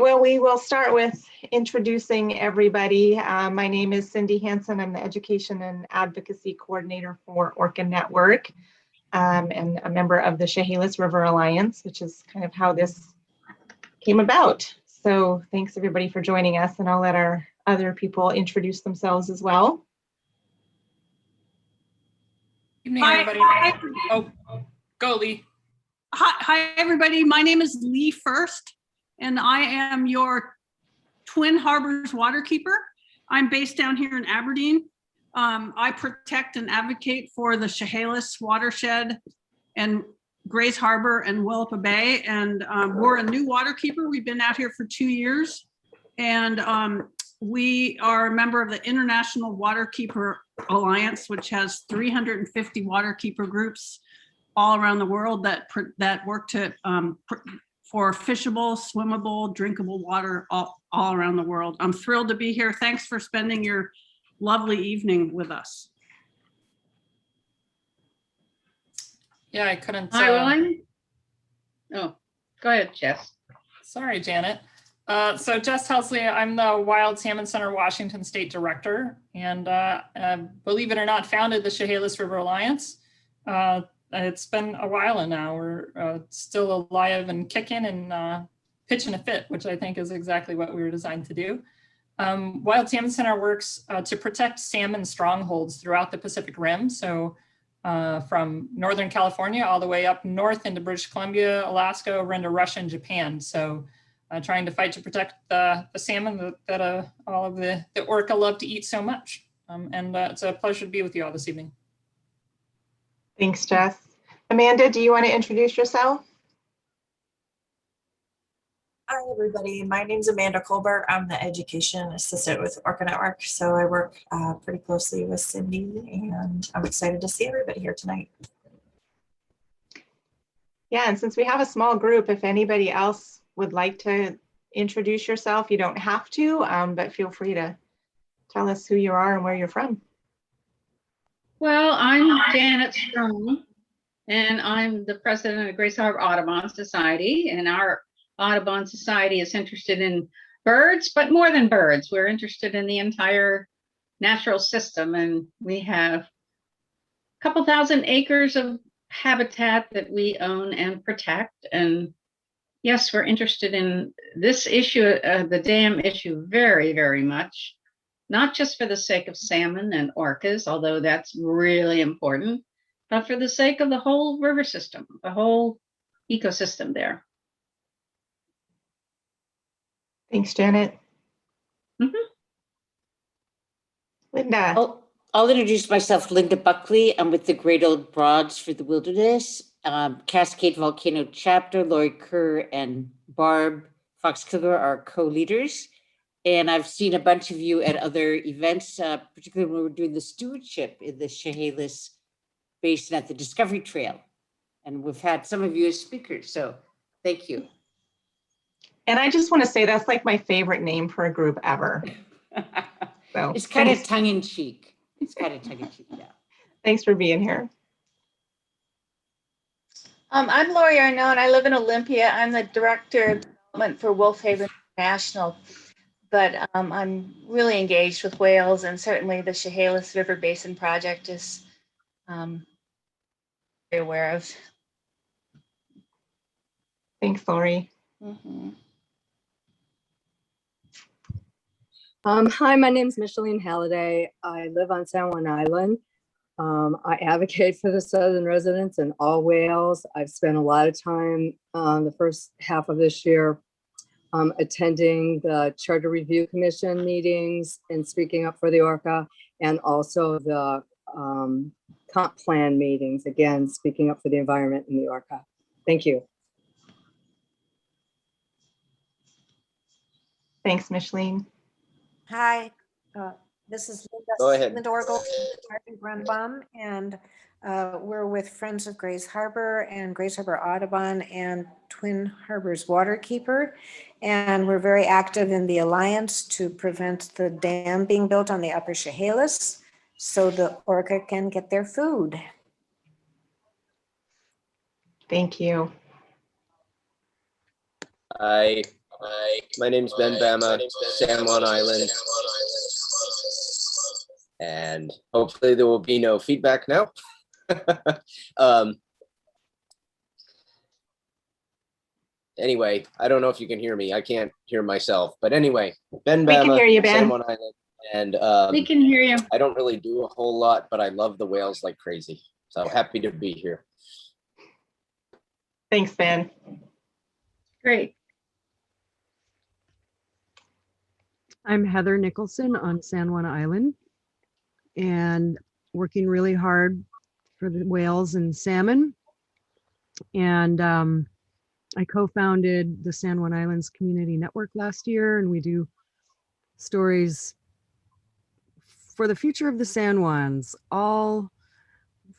well, we will start with introducing everybody. My name is Cindy Hansen. I'm the Education and Advocacy Coordinator for Orca Network and a member of the Chehalis River Alliance, which is kind of how this came about. So thanks everybody for joining us, and I'll let our other people introduce themselves as well. Evening, everybody. Hi. Oh, go Lee. Hi, everybody. My name is Lee First, and I am your Twin Harbors waterkeeper. I'm based down here in Aberdeen. I protect and advocate for the Chehalis watershed and Grays Harbor and Willapa Bay. And we're a new waterkeeper. We've been out here for 2 years. And we are a member of the International Waterkeeper Alliance, which has 350 waterkeeper groups all around the world that work to for fishable, swimmable, drinkable water all around the world. I'm thrilled to be here. Thanks for spending your lovely evening with us. Yeah, I couldn't. Hi, Willing. Oh, go ahead, Jess. Sorry, Janet. So Jess Helsley, I'm the Wild Salmon Center Washington State Director, and believe it or not, founded the Chehalis River Alliance. It's been a while now. We're still alive and kicking and pitching a fit, which I think is exactly what we were designed to do. Wild Salmon Center works to protect salmon strongholds throughout the Pacific Rim. So from Northern California all the way up north into British Columbia, Alaska, over into Russia and Japan. So trying to fight to protect the salmon that all of the orca love to eat so much. And it's a pleasure to be with you all this evening. Thanks, Jess. Amanda, do you want to introduce yourself? Hi, everybody. My name is Amanda Colbert. I'm the Education Assistant with Orca Network. So I work pretty closely with Cindy, and I'm excited to see everybody here tonight. Yeah, and since we have a small group, if anybody else would like to introduce yourself, you don't have to, but feel free to tell us who you are and where you're from. Well, I'm Janet Strong, and I'm the president of Grays Harbor Audubon Society. And our Audubon Society is interested in birds, but more than birds. We're interested in the entire natural system. And we have a couple thousand acres of habitat that we own and protect. And yes, we're interested in this issue, the dam issue, very, very much. Not just for the sake of salmon and orcas, although that's really important, but for the sake of the whole river system, the whole ecosystem there. Thanks, Janet. Linda. I'll introduce myself, Linda Buckley. I'm with the Great Old Broads for the Wilderness, Cascade Volcano Chapter. Lori Kerr and Barb Fox-Killer are co-leaders. And I've seen a bunch of you at other events, particularly when we were doing the stewardship in the Chehalis Basin at the Discovery Trail. And we've had some of you as speakers, so thank you. And I just want to say that's like my favorite name for a group ever. So it's kind of tongue-in-cheek. It's kind of tongue-in-cheek, yeah. Thanks for being here. I'm Lori Arnaud, and I live in Olympia. I'm the Director of Development for Wolf Haven International. But I'm really engaged with whales, and certainly the Chehalis River Basin Project is very aware of. Thanks, Lori. Hi, my name is Micheline Halliday. I live on San Juan Island. I advocate for the southern residents and all whales. I've spent a lot of time the first half of this year attending the Charter Review Commission meetings and speaking up for the orca, and also the comp plan meetings, again, speaking up for the environment and the orca. Thank you. Thanks, Micheline. Hi, this is Linda Orgel from Grundbaum, and we're with Friends of Grays Harbor and Grays Harbor Audubon and Twin Harbors Waterkeeper. And we're very active in the alliance to prevent the dam being built on the upper Chehalis so the orca can get their food. Thank you. Hi, My name's Ben Bama, San Juan Island. And hopefully there will be no feedback now. Anyway, I don't know if you can hear me. I can't hear myself. But anyway, Ben Bama, We can hear you, Ben. San Juan Island. And We can hear you. I don't really do a whole lot, but I love the whales like crazy. So happy to be here. Thanks, Ben. Great. I'm Heather Nicholson on San Juan Island and working really hard for the whales and salmon. And I co-founded the San Juan Islands Community Network last year, and we do stories for the future of the San Juans, all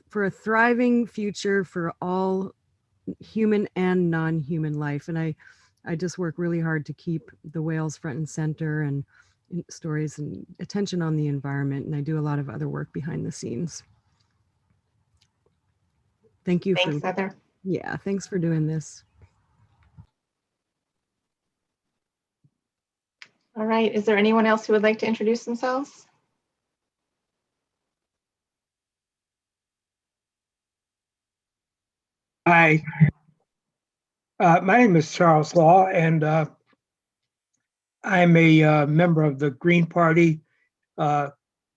for a thriving future for all human and non-human life. And I just work really hard to keep the whales front and center and stories and attention on the environment. And I do a lot of other work behind the scenes. Thank you. Thanks, Heather. Yeah, thanks for doing this. All right, is there anyone else who would like to introduce themselves? Hi, my name is Charles Law, and I'm a member of the Green Party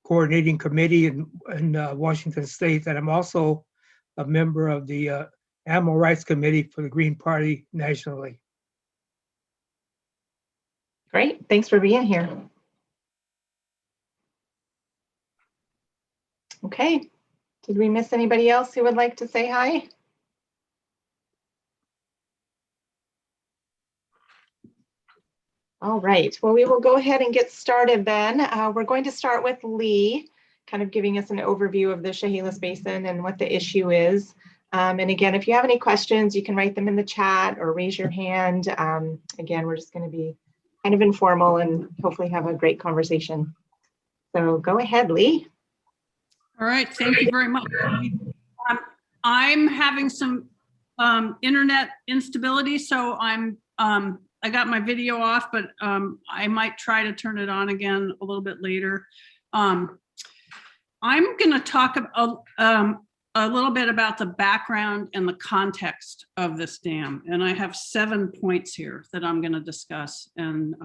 coordinating committee in Washington State, and I'm also a member of the Animal Rights Committee for the Green Party nationally. Great, thanks for being here. Okay, did we miss anybody else who would like to say hi? All right, well, we will go ahead and get started then. We're going to start with Lee, kind of giving us an overview of the Chehalis Basin and what the issue is. And again, if you have any questions, you can write them in the chat or raise your hand. Again, we're just going to be kind of informal and hopefully have a great conversation. So go ahead, Lee. All right, thank you very much. I'm having some internet instability, so I got my video off, but I might try to turn it on again a little bit later. I'm going to talk a little bit about the background and the context of this dam, and I have 7 points here that I'm going to discuss. And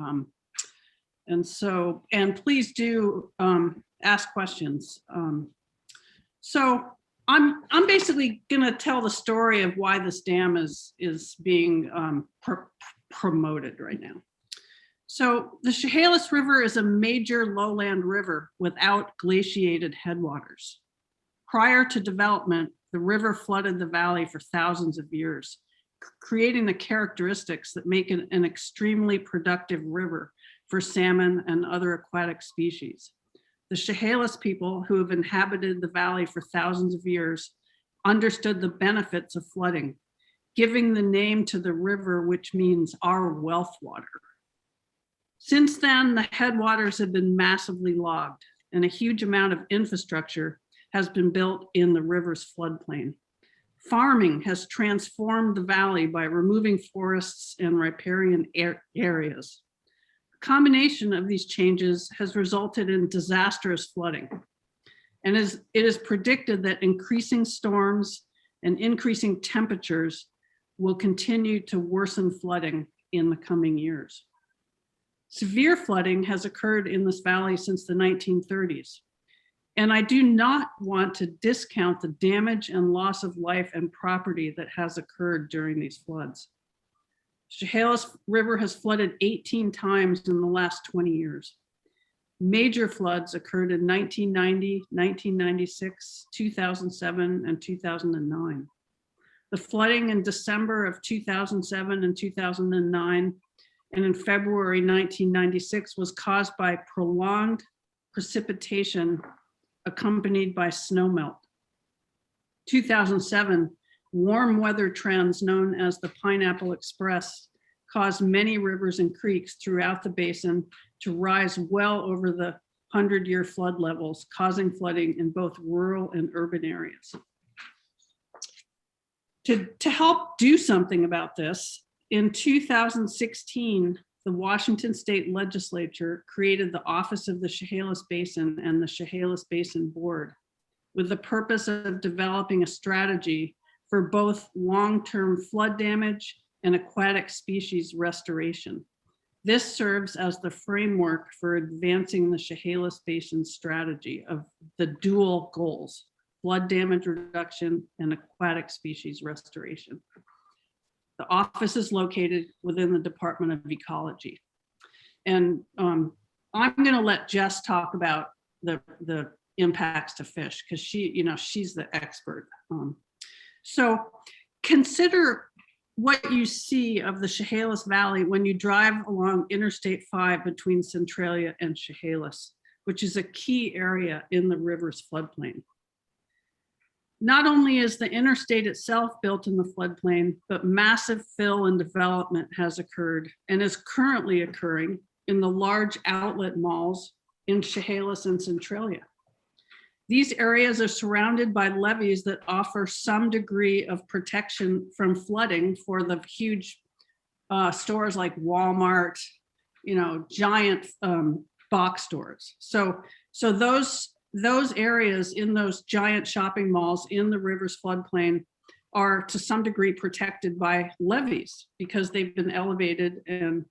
please do ask questions. So I'm basically going to tell the story of why this dam is being promoted right now. So the Chehalis River is a major lowland river without glaciated headwaters. Prior to development, the river flooded the valley for thousands of years, creating the characteristics that make it an extremely productive river for salmon and other aquatic species. The Chehalis people, who have inhabited the valley for thousands of years, understood the benefits of flooding, giving the name to the river, which means our wealth water. Since then, the headwaters have been massively logged, and a huge amount of infrastructure has been built in the river's floodplain. Farming has transformed the valley by removing forests and riparian areas. A combination of these changes has resulted in disastrous flooding, and it is predicted that increasing storms and increasing temperatures will continue to worsen flooding in the coming years. Severe flooding has occurred in this valley since the 1930s. And I do not want to discount the damage and loss of life and property that has occurred during these floods. Chehalis River has flooded 18 times in the last 20 years. Major floods occurred in 1990, 1996, 2007, and 2009. The flooding in December of 2007 and 2009 and in February 1996 was caused by prolonged precipitation accompanied by snowmelt. 2007, warm weather trends known as the Pineapple Express caused many rivers and creeks throughout the basin to rise well over the 100-year flood levels, causing flooding in both rural and urban areas. To help do something about this, in 2016, the Washington State Legislature created the Office of the Chehalis Basin and the Chehalis Basin Board with the purpose of developing a strategy for both long-term flood damage and aquatic species restoration. This serves as the framework for advancing the Chehalis Basin strategy of the dual goals, flood damage reduction and aquatic species restoration. The office is located within the Department of Ecology. And I'm going to let Jess talk about the impacts to fish, because she's the expert. So consider what you see of the Chehalis Valley when you drive along Interstate 5 between Centralia and Chehalis, which is a key area in the river's floodplain. Not only is the interstate itself built in the floodplain, but massive fill and development has occurred and is currently occurring in the large outlet malls in Chehalis and Centralia. These areas are surrounded by levees that offer some degree of protection from flooding for the huge stores like Walmart, giant box stores. So those areas in those giant shopping malls in the river's floodplain are to some degree protected by levees because they've been elevated, and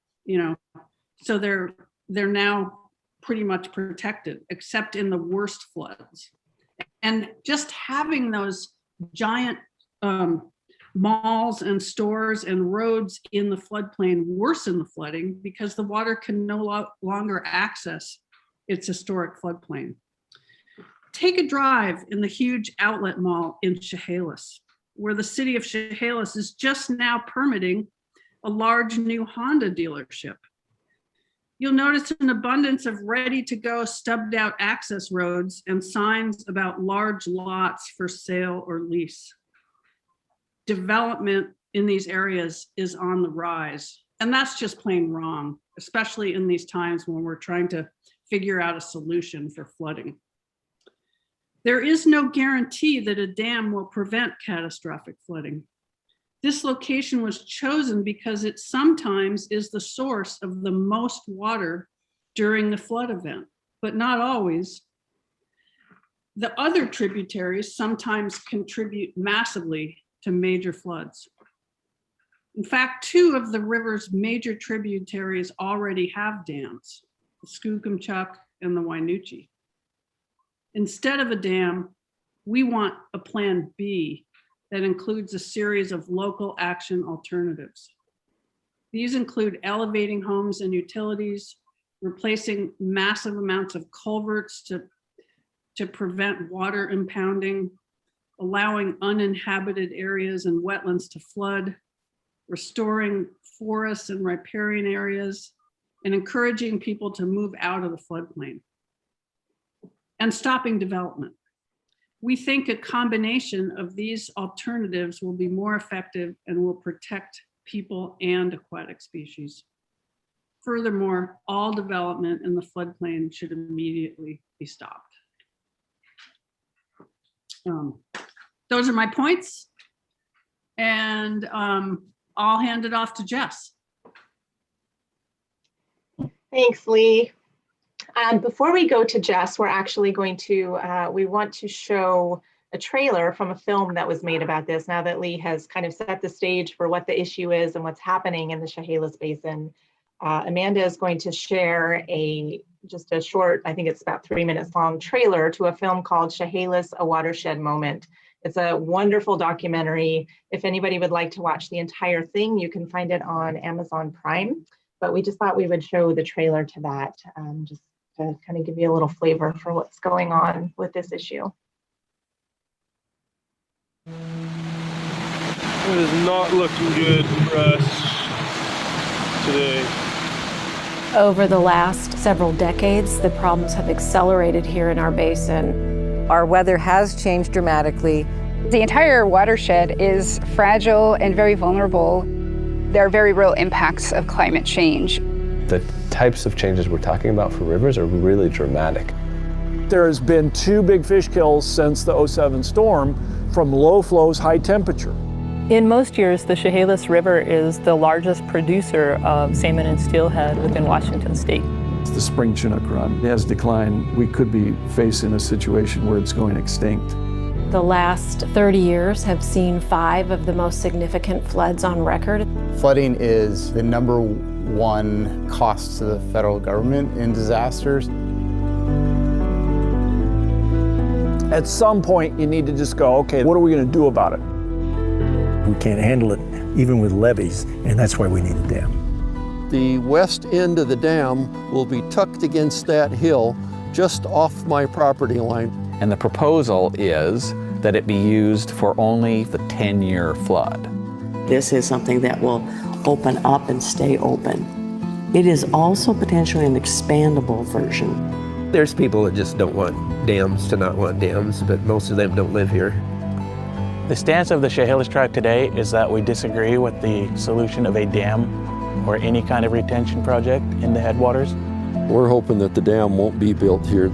so they're now pretty much protected, except in the worst floods. And just having those giant malls and stores and roads in the floodplain worsen the flooding because the water can no longer access its historic floodplain. Take a drive in the huge outlet mall in Chehalis, where the city of Chehalis is just now permitting a large new Honda dealership. You'll notice an abundance of ready-to-go stubbed out access roads and signs about large lots for sale or lease. Development in these areas is on the rise, and that's just plain wrong, especially in these times when we're trying to figure out a solution for flooding. There is no guarantee that a dam will prevent catastrophic flooding. This location was chosen because it sometimes is the source of the most water during the flood event, but not always. The other tributaries sometimes contribute massively to major floods. In fact, 2 of the river's major tributaries already have dams, the Skookumchuck and the Wynoochee. Instead of a dam, we want a plan B that includes a series of local action alternatives. These include elevating homes and utilities, replacing massive amounts of culverts to prevent water impounding, allowing uninhabited areas and wetlands to flood, restoring forests and riparian areas, and encouraging people to move out of the floodplain, and stopping development. We think a combination of these alternatives will be more effective and will protect people and aquatic species. Furthermore, all development in the floodplain should immediately be stopped. Those are my points, and I'll hand it off to Jess. Thanks, Lee. Before we go to Jess, we're actually going to, we want to show a trailer from a film that was made about this now that Lee has kind of set the stage for what the issue is and what's happening in the Chehalis Basin. Amanda is going to share just a short, I think it's about 3 minutes long, trailer to a film called Chehalis, A Watershed Moment. It's a wonderful documentary. If anybody would like to watch the entire thing, you can find it on Amazon Prime, but we just thought we would show the trailer to that, just to kind of give you a little flavor for what's going on with this issue. It is not looking good for us today. Over the last several decades, the problems have accelerated here in our basin. Our weather has changed dramatically. The entire watershed is fragile and very vulnerable. There are very real impacts of climate change. The types of changes we're talking about for rivers are really dramatic. There has been 2 big fish kills since the '07 storm from low flows, high temperature. In most years, the Chehalis River is the largest producer of salmon and steelhead within Washington state. The spring Chinook run has declined. We could be facing a situation where it's going extinct. The last 30 years have seen 5 of the most significant floods on record. Flooding is the #1 cost to the federal government in disasters. At some point, you need to just go, okay, what are we going to do about it? We can't handle it even with levees, and that's why we need a dam. The west end of the dam will be tucked against that hill just off my property line. And the proposal is that it be used for only the 10-year flood. This is something that will open up and stay open. It is also potentially an expandable version. There's people that just don't want dams to not want dams, but most of them don't live here. The stance of the Chehalis tribe today is that we disagree with the solution of a dam or any kind of retention project in the headwaters. We're hoping that the dam won't be built here.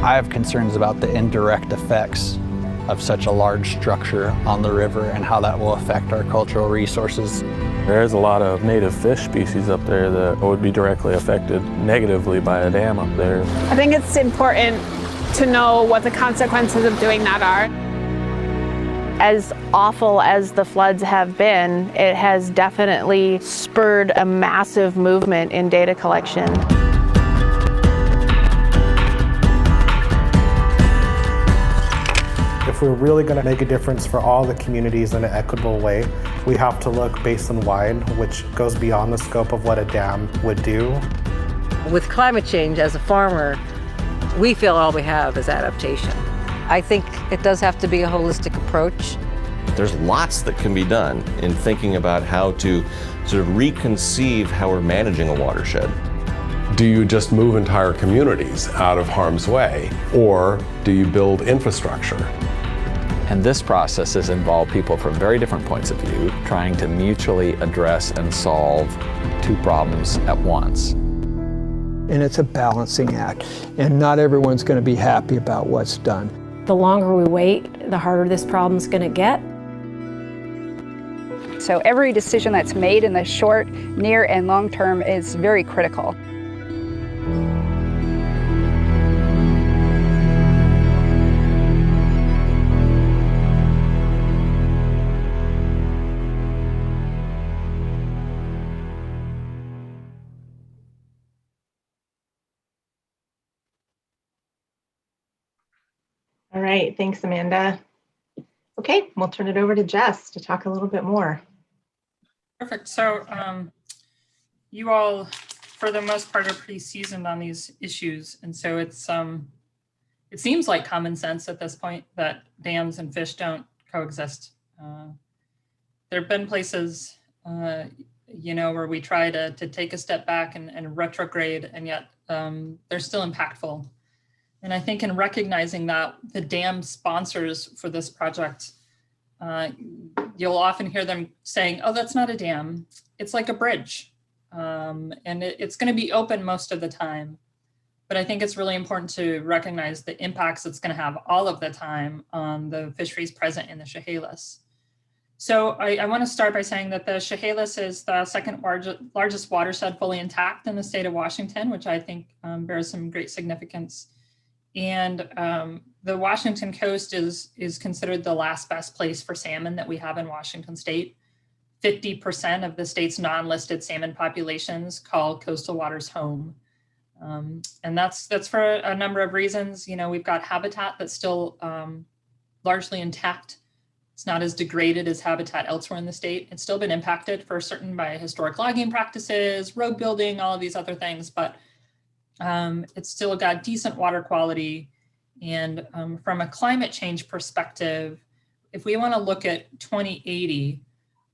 I have concerns about the indirect effects of such a large structure on the river and how that will affect our cultural resources. There's a lot of native fish species up there that would be directly affected negatively by a dam up there. I think it's important to know what the consequences of doing that are. As awful as the floods have been, it has definitely spurred a massive movement in data collection. If we're really going to make a difference for all the communities in an equitable way, we have to look basin-wide, which goes beyond the scope of what a dam would do. With climate change, as a farmer, we feel all we have is adaptation. I think it does have to be a holistic approach. There's lots that can be done in thinking about how to sort of reconceive how we're managing a watershed. Do you just move entire communities out of harm's way, or do you build infrastructure? And this process has involved people from very different points of view trying to mutually address and solve 2 problems at once. And it's a balancing act, and not everyone's going to be happy about what's done. The longer we wait, the harder this problem's going to get. So every decision that's made in the short, near, and long term is very critical. All right, thanks, Amanda. Okay, we'll turn it over to Jess to talk a little bit more. Perfect. So you all, for the most part, are pretty seasoned on these issues. And so it seems like common sense at this point that dams and fish don't coexist. There have been places, where we try to take a step back and retrograde, and yet they're still impactful. And I think in recognizing that, the dam sponsors for this project, you'll often hear them saying, oh, that's not a dam, it's like a bridge. And it's going to be open most of the time. But I think it's really important to recognize the impacts it's going to have all of the time on the fisheries present in the Chehalis. So I want to start by saying that the Chehalis is the second largest watershed fully intact in the state of Washington, which I think bears some great significance. And the Washington coast is considered the last best place for salmon that we have in Washington state. 50% of the state's non-listed salmon populations call coastal waters home. And that's for a number of reasons. We've got habitat that's still largely intact. It's not as degraded as habitat elsewhere in the state. It's still been impacted for certain by historic logging practices, road building, all of these other things, but it's still got decent water quality. And from a climate change perspective, if we want to look at 2080,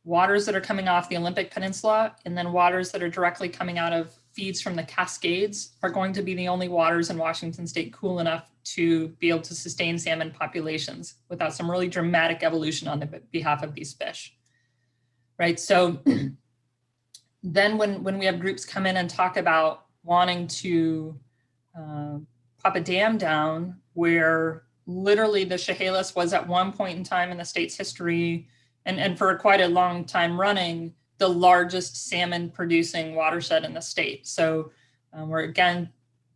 waters that are coming off the Olympic Peninsula and then waters that are directly coming out of feeds from the Cascades are going to be the only waters in Washington state cool enough to be able to sustain salmon populations without some really dramatic evolution on the behalf of these fish, right? So then when we have groups come in and talk about wanting to pop a dam down where literally the Chehalis was at one point in time in the state's history, and for quite a long time running, the largest salmon producing watershed in the state. So where again,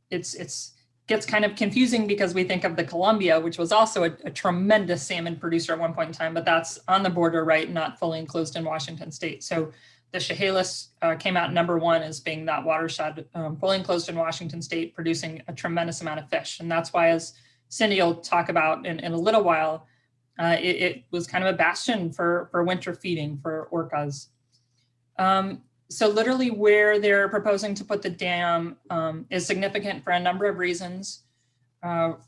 it's gets kind of confusing because we think of the Columbia, which was also a tremendous salmon producer at one point in time, but that's on the border, right? Not fully enclosed in Washington state. So the Chehalis came out number one as being that watershed, fully enclosed in Washington state, producing a tremendous amount of fish. And that's why, as Cindy will talk about in a little while, it was kind of a bastion for winter feeding for orcas. So literally where they're proposing to put the dam is significant for a number of reasons.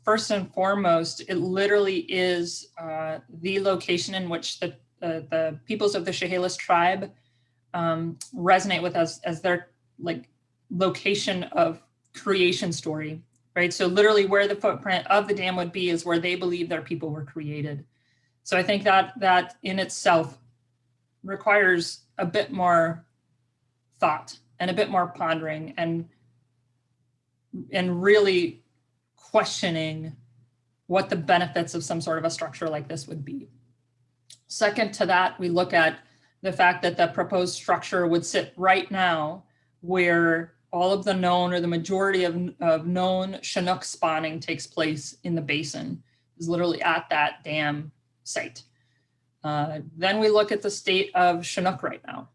First and foremost, it literally is the location in which the peoples of the Chehalis tribe resonate with as their like location of creation story, right? So literally where the footprint of the dam would be is where they believe their people were created. So I think that in itself requires a bit more thought and a bit more pondering and really questioning what the benefits of some sort of a structure like this would be. Second to that, we look at the fact that the proposed structure would sit right now where all of the known or the majority of known Chinook spawning takes place in the basin, is literally at that dam site. Then we look at the state of Chinook right now.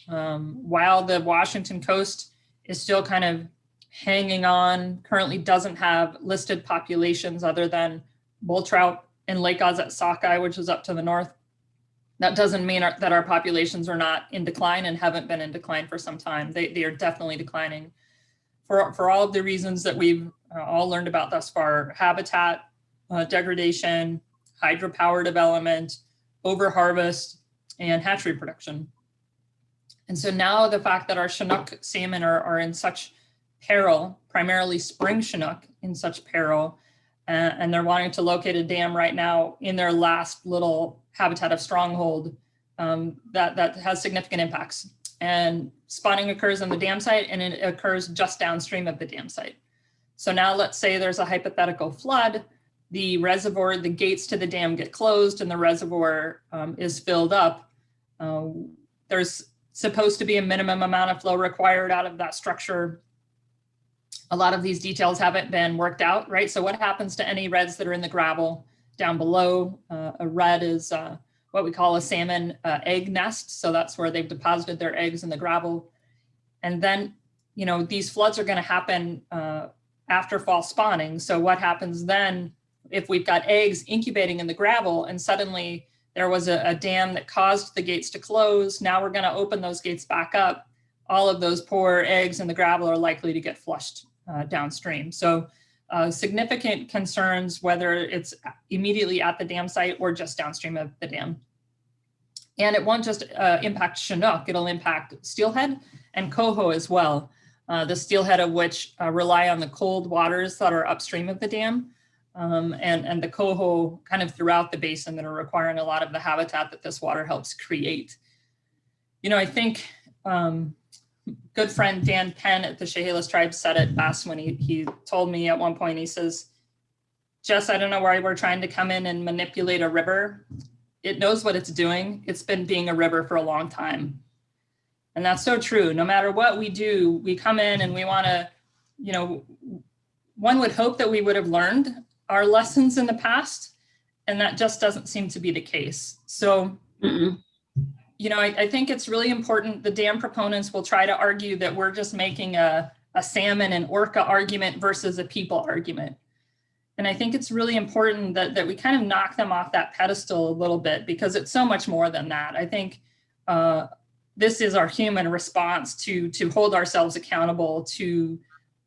While the Washington coast is still kind of hanging on, currently doesn't have listed populations other than bull trout in Lake Ozette Sockeye, which is up to the north. That doesn't mean that our populations are not in decline and haven't been in decline for some time. They are definitely declining for all of the reasons that we've all learned about thus far: habitat degradation, hydropower development, overharvest, and hatchery production. And so now the fact that our Chinook salmon are in such peril, primarily spring Chinook in such peril, and they're wanting to locate a dam right now in their last little habitat of stronghold, that has significant impacts. And spawning occurs on the dam site, and it occurs just downstream of the dam site. So now let's say there's a hypothetical flood, the reservoir, the gates to the dam get closed and the reservoir is filled up. There's supposed to be a minimum amount of flow required out of that structure. A lot of these details haven't been worked out, right? So what happens to any redds that are in the gravel down below? A red is what we call a salmon egg nest. So that's where they've deposited their eggs in the gravel. And then, you know, these floods are going to happen after fall spawning. So what happens then if we've got eggs incubating in the gravel and suddenly there was a dam that caused the gates to close? Now we're going to open those gates back up. All of those poor eggs in the gravel are likely to get flushed downstream. So significant concerns, whether it's immediately at the dam site or just downstream of the dam. And it won't just impact Chinook, it'll impact steelhead and coho as well. The steelhead of which rely on the cold waters that are upstream of the dam. And the coho kind of throughout the basin that are requiring a lot of the habitat that this water helps create. You know, I think good friend Dan Penn at the Chehalis tribe said it best when he told me at one point, he says, Jess, I don't know why we're trying to come in and manipulate a river. It knows what it's doing. It's been being a river for a long time. And that's so true. No matter what we do, we come in and we want to, you know, one would hope that we would have learned our lessons in the past, and that just doesn't seem to be the case. So, you know, I think it's really important. The dam proponents will try to argue that we're just making a salmon and orca argument versus a people argument. And I think it's really important that we kind of knock them off that pedestal a little bit, because it's so much more than that. I think this is our human response to hold ourselves accountable to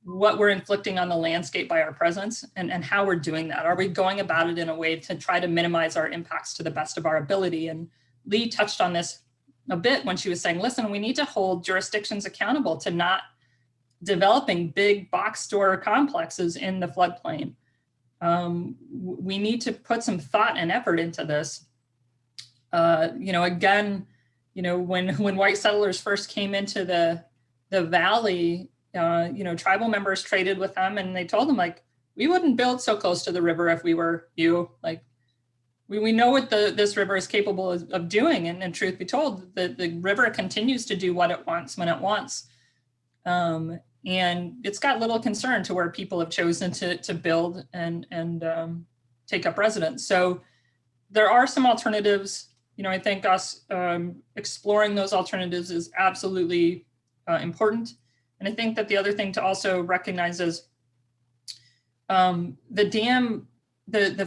what we're inflicting on the landscape by our presence and how we're doing that. Are we going about it in a way to try to minimize our impacts to the best of our ability? And Lee touched on this a bit when she was saying, listen, we need to hold jurisdictions accountable to not developing big box store complexes in the floodplain. We need to put some thought and effort into this. You know, again, you know, when white settlers first came into the valley, you know, tribal members traded with them and they told them, like, we wouldn't build so close to the river if we were you. Like, we know what this river is capable of doing, and truth be told, the river continues to do what it wants when it wants. And it's got little concern to where people have chosen to build and take up residence. So there are some alternatives. You know, I think us exploring those alternatives is absolutely important. And I think that the other thing to also recognize is the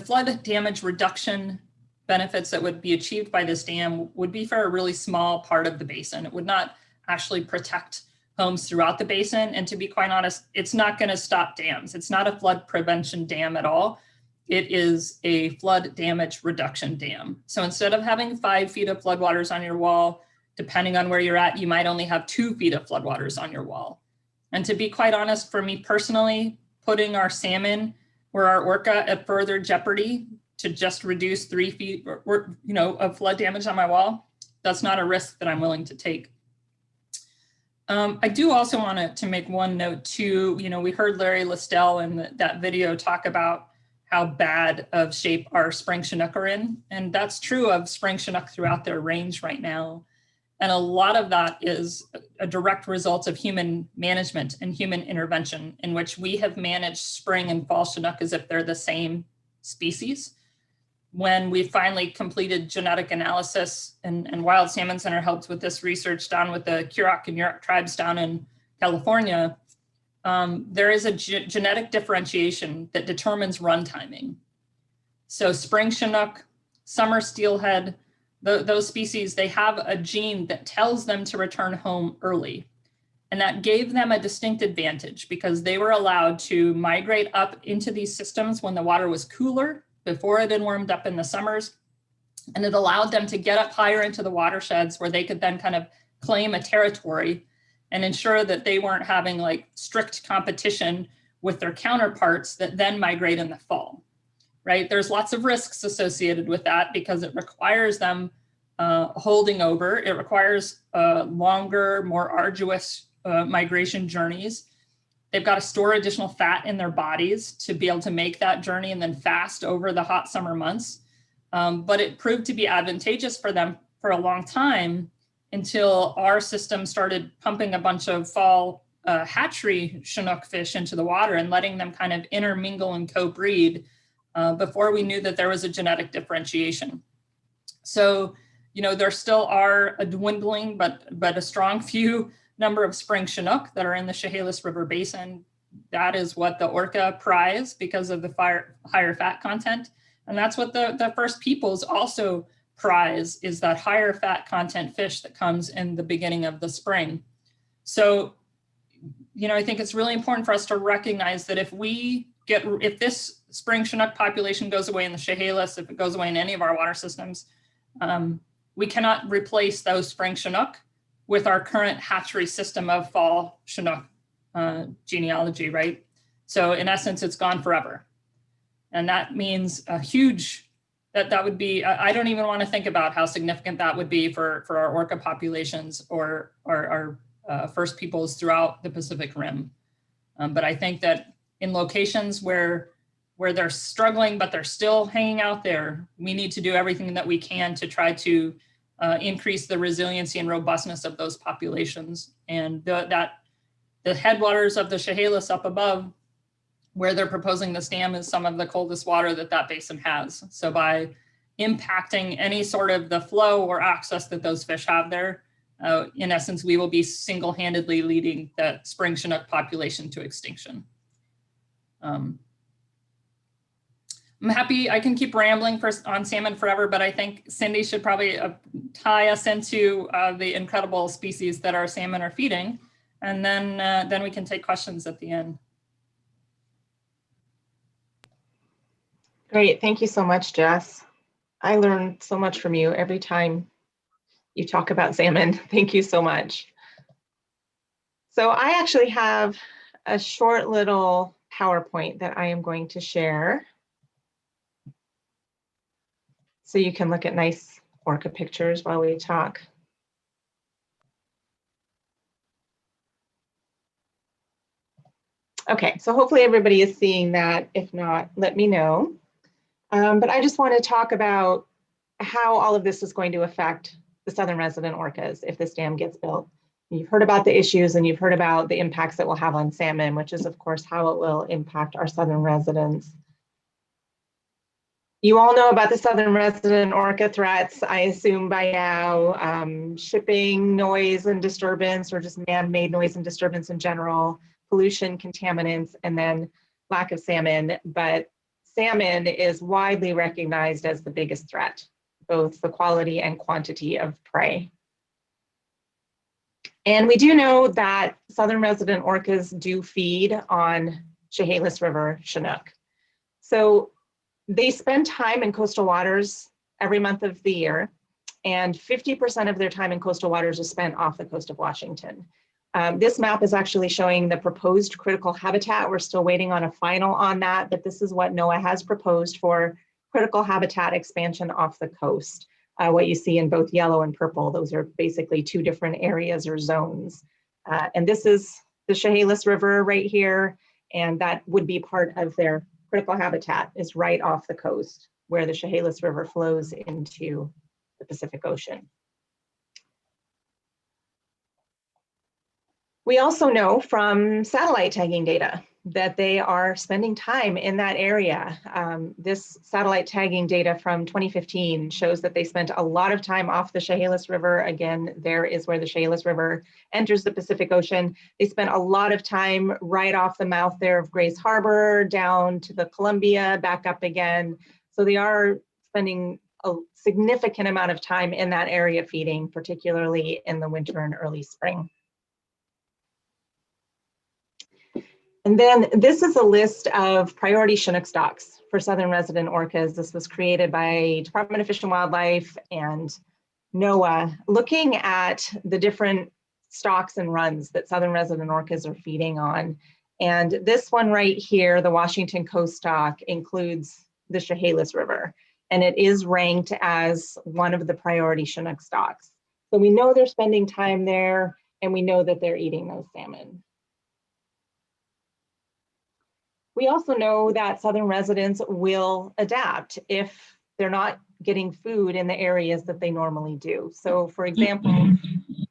flood damage reduction benefits that would be achieved by this dam would be for a really small part of the basin. It would not actually protect homes throughout the basin. And to be quite honest, it's not going to stop dams. It's not a flood prevention dam at all. It is a flood damage reduction dam. So instead of having 5 feet of floodwaters on your wall, depending on where you're at, you might only have 2 feet of floodwaters on your wall. And to be quite honest, for me personally, putting our salmon or our orca at further jeopardy to just reduce 3 feet of flood damage on my wall, that's not a risk that I'm willing to take. I do also want to make one note too. We heard Larry Listell in that video talk about how bad of shape our spring Chinook are in. And that's true of spring Chinook throughout their range right now. And a lot of that is a direct result of human management and human intervention, in which we have managed spring and fall Chinook as if they're the same species. When we finally completed genetic analysis, and Wild Salmon Center helped with this research down with the Kurok and Yurok tribes down in California, there is a genetic differentiation that determines run timing. So spring Chinook, summer steelhead, those species, they have a gene that tells them to return home early. And that gave them a distinct advantage because they were allowed to migrate up into these systems when the water was cooler, before it had warmed up in the summers. And it allowed them to get up higher into the watersheds where they could then kind of claim a territory and ensure that they weren't having like strict competition with their counterparts that then migrate in the fall, right? There's lots of risks associated with that because it requires them holding over. It requires longer, more arduous migration journeys. They've got to store additional fat in their bodies to be able to make that journey and then fast over the hot summer months. But it proved to be advantageous for them for a long time until our system started pumping a bunch of fall hatchery Chinook fish into the water and letting them kind of intermingle and co-breed before we knew that there was a genetic differentiation. So, there still are a dwindling, but a strong few number of spring Chinook that are in the Chehalis River Basin. That is what the orca prize because of the higher fat content. And that's what the First Peoples also prize, is that higher fat content fish that comes in the beginning of the spring. So, I think it's really important for us to recognize that if this spring Chinook population goes away in the Chehalis, if it goes away in any of our water systems, we cannot replace those spring Chinook with our current hatchery system of fall Chinook genealogy, right? So in essence, it's gone forever. And that means a huge, that would be, I don't even want to think about how significant that would be for our orca populations or our First Peoples throughout the Pacific Rim. But I think that in locations where they're struggling, but they're still hanging out there, we need to do everything that we can to try to increase the resiliency and robustness of those populations. And the headwaters of the Chehalis up above, where they're proposing this dam, is some of the coldest water that basin has. So by impacting any sort of the flow or access that those fish have there, in essence, we will be single-handedly leading the spring Chinook population to extinction. I'm happy, I can keep rambling on salmon forever, but I think Cindy should probably tie us into the incredible species that our salmon are feeding, and then we can take questions at the end. Great, thank you so much, Jess. I learn so much from you every time you talk about salmon. Thank you so much. So I actually have a short little PowerPoint that I am going to share, so you can look at nice orca pictures while we talk. Okay, so hopefully everybody is seeing that. If not, let me know. But I just want to talk about how all of this is going to affect the southern resident orcas if this dam gets built. You've heard about the issues and you've heard about the impacts it will have on salmon, which is of course how it will impact our southern residents. You all know about the southern resident orca threats, I assume by now, shipping, noise and disturbance, or just man-made noise and disturbance in general, pollution, contaminants, and then lack of salmon. But salmon is widely recognized as the biggest threat, both the quality and quantity of prey. And we do know that southern resident orcas do feed on Chehalis River Chinook. So they spend time in coastal waters every month of the year, and 50% of their time in coastal waters is spent off the coast of Washington. This map is actually showing the proposed critical habitat. We're still waiting on a final on that, but this is what NOAA has proposed for critical habitat expansion off the coast. What you see in both yellow and purple, those are basically two different areas or zones. And this is the Chehalis River right here, and that would be part of their critical habitat, is right off the coast where the Chehalis River flows into the Pacific Ocean. We also know from satellite tagging data that they are spending time in that area. This satellite tagging data from 2015 shows that they spent a lot of time off the Chehalis River. Again, there is where the Chehalis River enters the Pacific Ocean. They spent a lot of time right off the mouth there of Grays Harbor, down to the Columbia, back up again. So they are spending a significant amount of time in that area feeding, particularly in the winter and early spring. And then this is a list of priority Chinook stocks for southern resident orcas. This was created by Department of Fish and Wildlife and NOAA, looking at the different stocks and runs that southern resident orcas are feeding on. And this one right here, the Washington Coast stock, includes the Chehalis River, and it is ranked as one of the priority Chinook stocks. So we know they're spending time there, and we know that they're eating those salmon. We also know that southern residents will adapt if they're not getting food in the areas that they normally do. So for example,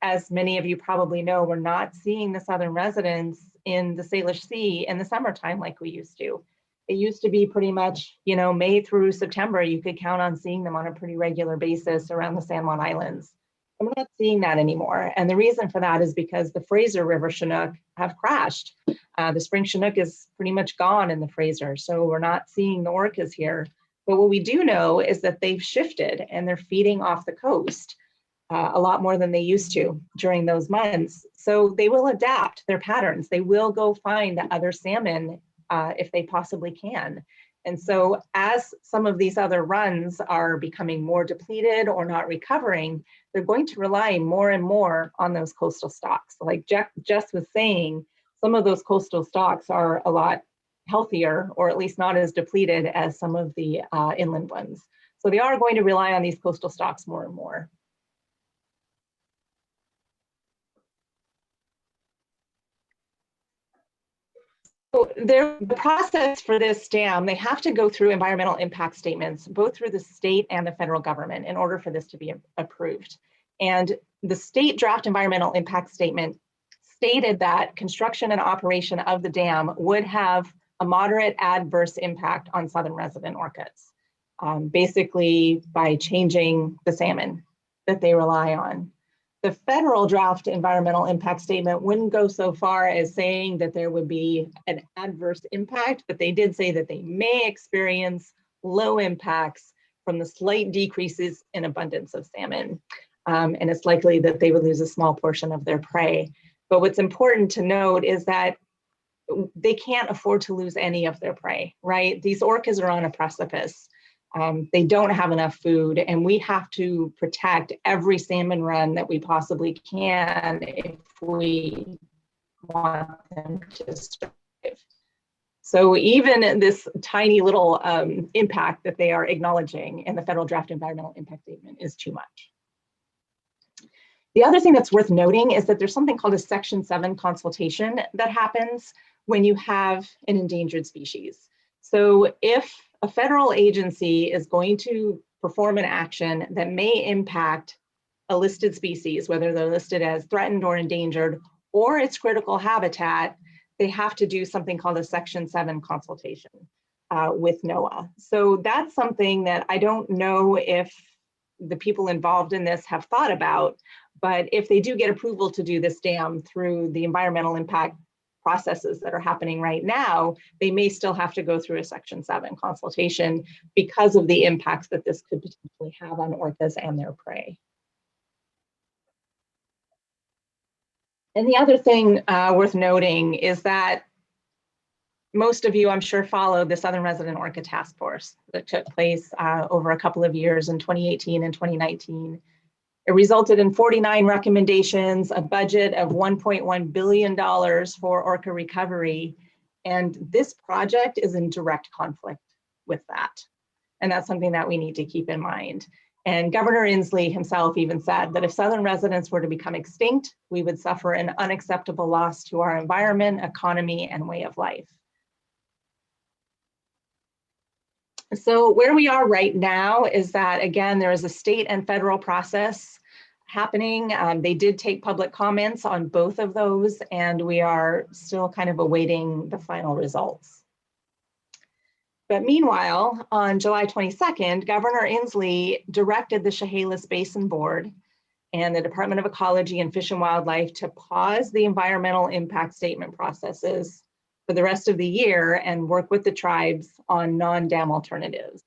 as many of you probably know, we're not seeing the southern residents in the Salish Sea in the summertime like we used to. It used to be pretty much, you know, May through September, you could count on seeing them on a pretty regular basis around the San Juan Islands. And we're not seeing that anymore. And the reason for that is because the Fraser River Chinook have crashed. The spring Chinook is pretty much gone in the Fraser, so we're not seeing the orcas here. But what we do know is that they've shifted and they're feeding off the coast a lot more than they used to during those months. So they will adapt their patterns. They will go find other salmon if they possibly can. And so as some of these other runs are becoming more depleted or not recovering, they're going to rely more and more on those coastal stocks. Like Jess was saying, some of those coastal stocks are a lot healthier, or at least not as depleted as some of the inland ones. So they are going to rely on these coastal stocks more and more. So the process for this dam, they have to go through environmental impact statements, both through the state and the federal government, in order for this to be approved. And the state draft environmental impact statement stated that construction and operation of the dam would have a moderate adverse impact on southern resident orcas, basically by changing the salmon that they rely on. The federal draft environmental impact statement wouldn't go so far as saying that there would be an adverse impact, but they did say that they may experience low impacts from the slight decreases in abundance of salmon. And it's likely that they would lose a small portion of their prey. But what's important to note is that they can't afford to lose any of their prey, right? These orcas are on a precipice. They don't have enough food, and we have to protect every salmon run that we possibly can if we want them to survive. So even this tiny little impact that they are acknowledging in the federal draft environmental impact statement is too much. The other thing that's worth noting is that there's something called a Section 7 consultation that happens when you have an endangered species. So if a federal agency is going to perform an action that may impact a listed species, whether they're listed as threatened or endangered, or its critical habitat, they have to do something called a Section 7 consultation with NOAA. So that's something that I don't know if the people involved in this have thought about, but if they do get approval to do this dam through the environmental impact processes that are happening right now, they may still have to go through a Section 7 consultation because of the impacts that this could potentially have on orcas and their prey. And the other thing worth noting is that most of you, I'm sure, followed the Southern Resident Orca Task Force that took place over a couple of years in 2018 and 2019. It resulted in 49 recommendations, a budget of $1.1 billion for orca recovery. And this project is in direct conflict with that. And that's something that we need to keep in mind. And Governor Inslee himself even said that if Southern residents were to become extinct, we would suffer an unacceptable loss to our environment, economy, and way of life. So where we are right now is that, again, there is a state and federal process happening. They did take public comments on both of those, and we are still kind of awaiting the final results. But meanwhile, on July 22nd, Governor Inslee directed the Chehalis Basin Board and the Department of Ecology and Fish and Wildlife to pause the environmental impact statement processes for the rest of the year and work with the tribes on non-dam alternatives.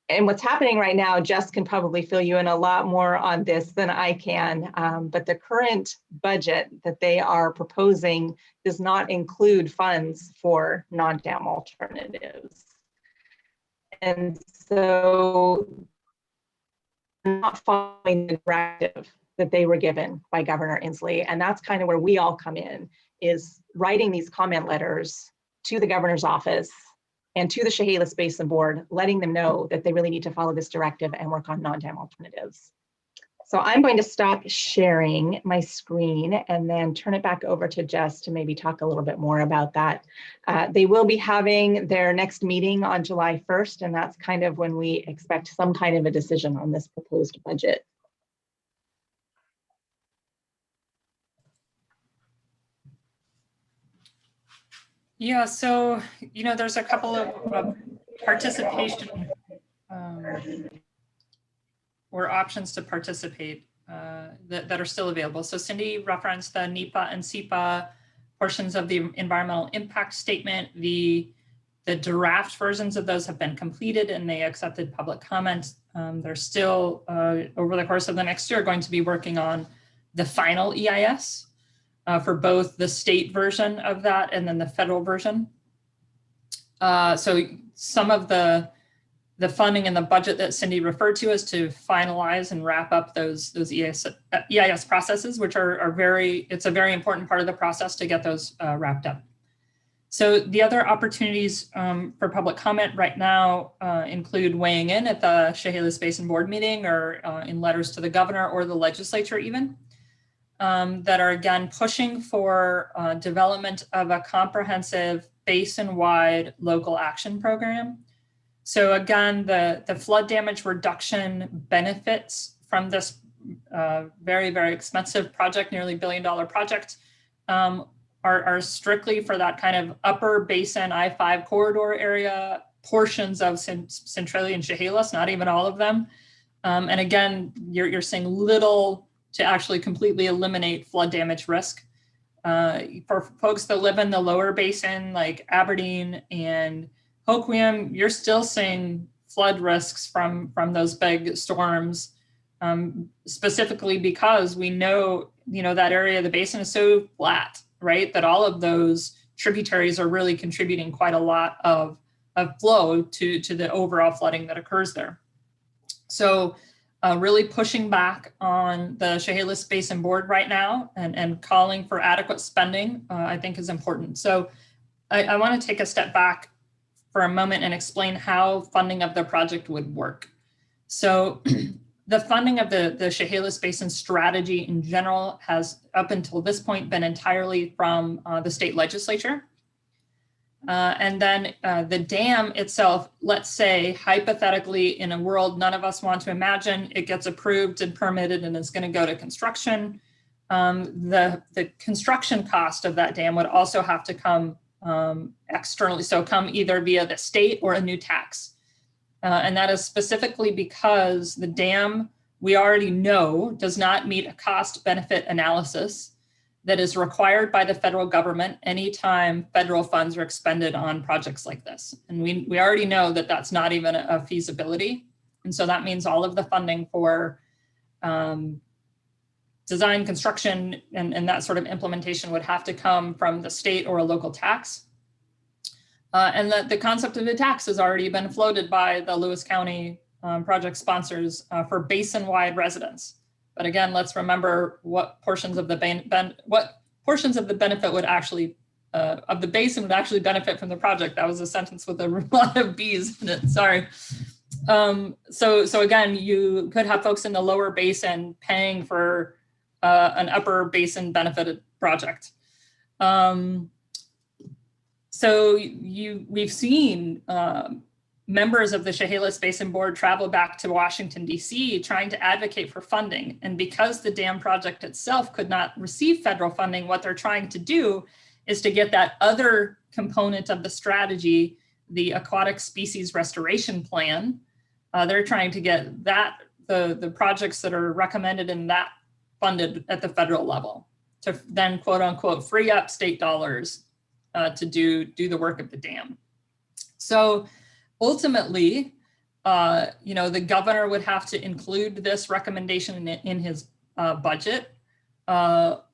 And what's happening right now, Jess can probably fill you in a lot more on this than I can, but the current budget that they are proposing does not include funds for non-dam alternatives. And so not following the directive that they were given by Governor Inslee. And that's kind of where we all come in, is writing these comment letters to the governor's office and to the Chehalis Basin Board, letting them know that they really need to follow this directive and work on non-dam alternatives. So I'm going to stop sharing my screen and then turn it back over to Jess to maybe talk a little bit more about that. They will be having their next meeting on July 1st, and that's kind of when we expect some kind of a decision on this proposed budget. Yeah, so, there's a couple of participation or options to participate that are still available. So Cindy referenced the NEPA and SEPA portions of the environmental impact statement. The draft versions of those have been completed and they accepted public comment. They're still, over the course of the next year, going to be working on the final EIS. For both the state version of that and then the federal version. So some of the funding and the budget that Cindy referred to is to finalize and wrap up those EIS processes, which it's a very important part of the process to get those wrapped up. So the other opportunities for public comment right now include weighing in at the Chehalis Basin Board meeting or in letters to the governor or the legislature even. That are again pushing for development of a comprehensive basin-wide local action program. So again, the flood damage reduction benefits from this very, very expensive project, nearly $1 billion project, are strictly for that kind of upper basin I-5 corridor area, portions of Centralia and Chehalis, not even all of them. And again, you're seeing little to actually completely eliminate flood damage risk. For folks that live in the lower basin, like Aberdeen and Hoquiam, you're still seeing flood risks from those big storms, specifically because we know, that area of the basin is so flat, right? That all of those tributaries are really contributing quite a lot of flow to the overall flooding that occurs there. So really pushing back on the Chehalis Basin Board right now and calling for adequate spending, I think is important. So I want to take a step back for a moment and explain how funding of the project would work. So The funding of the Chehalis Basin strategy in general has, up until this point, been entirely from the state legislature. And then the dam itself, let's say, hypothetically, in a world none of us want to imagine, it gets approved and permitted and is going to go to construction. The construction cost of that dam would also have to come externally, so come either via the state or a new tax. And that is specifically because the dam, we already know, does not meet a cost-benefit analysis that is required by the federal government anytime federal funds are expended on projects like this. And we already know that that's not even a feasibility. And so that means all of the funding for design, construction, and that sort of implementation would have to come from the state or a local tax. And the concept of the tax has already been floated by the Lewis County project sponsors for basin-wide residents. But again, let's remember what portions of the benefit would actually of the basin would actually benefit from the project. That was a sentence with a lot of B's in it. Sorry. So again, you could have folks in the lower basin paying for an upper basin benefited project. So we've seen members of the Chehalis Basin Board travel back to Washington, D.C. trying to advocate for funding. And because the dam project itself could not receive federal funding, what they're trying to do is to get that other component of the strategy, the aquatic species restoration plan. They're trying to get that, the projects that are recommended in that funded at the federal level to then quote unquote free up state dollars to do the work of the dam. So ultimately, the governor would have to include this recommendation in his budget, or